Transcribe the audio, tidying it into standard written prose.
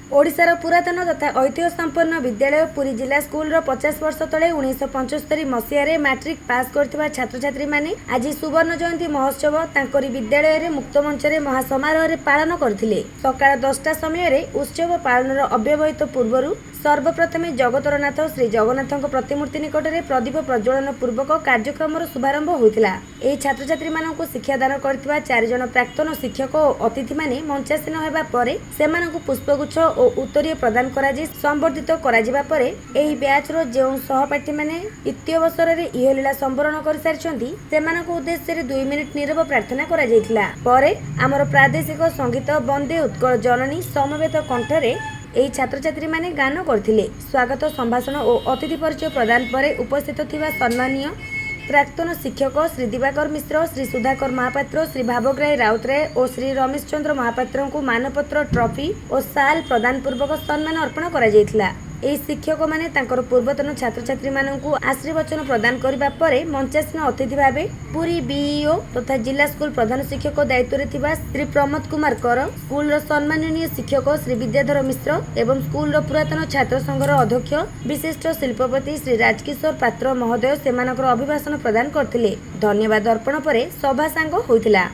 ओडिशार पुरातन तथा ऐतिह्य संपन्न विद्यालय पुरी जिला स्कूल 50 वर्ष तले 1975 मसीह मैट्रिक पास करथिबा छात्र छात्री माने आज सुवर्ण जयंती महोत्सव तांकरी विद्यालय रे मुक्त मंच रे महासमारोह रे पालन करथिले। सकाळ 10टा समय रे उत्सव पालनर अव्यवहित पूर्वरु सर्वप्रथमे जगतरनाथ श्री जगन्नाथ प्रतिमूर्ति निकट में प्रदीप प्रज्वलन पूर्वक कार्यक्रम शुभारंभ होता। यह छात्र छात्री मानक शिक्षादान करथिबा 4 जन प्राक्तन शिक्षक और अतिथि माने मंचासीन होगा पर सेमानकु पुष्पगुच्छ और उत्तरीय प्रदान कराजी संबर्धित कराजिबा परे एही बैच रो जो सहपाठी माने इति अवसर रे इहलीला संबरण कर सारिछंती सेमानक उद्देश्य रे 2 मिनिट नीरव प्रार्थना करा जायतिला। परे आमर प्रादेशिक संगीत वंदे उत्कल जननी समवेत कंठरे एही छात्र छात्री माने गान करथिले। स्वागत संभाषण और अतिथि परिचय प्रदान पर उपस्थित थिबा सम्मानीय प्राक्तन शिक्षक श्री दिवाकर मिश्र, श्री सुधाकर महापात्र, श्री भावग्राही राउतराय और श्री रमेश चंद्र महापात्र को मानपत्र, ट्रॉफी और साल प्रदान पूर्वक सम्मान अर्पण करा जायतिला। एही शिक्षक माने तांकर पूर्वतन छात्र छात्री मानकु आशीर्वचन प्रदान करिबा परे मंचासीन अतिथि भावे पुरी बीईओ तथा जिला स्कूल प्रधान शिक्षक दायित्व रे थिबा श्री प्रमोद कुमार कर, स्कूल रो सम्माननीय शिक्षक श्री विद्याधर मिश्र एवं स्कूल रो पुरातन छात्र संघर अध्यक्ष विशिष्ट शिल्पपति श्री राजकिशोर पात्र महोदय सेमानकर अभिभाषण प्रदान करथिले। धन्यवाद अर्पण परे सभा सांग होइतिला।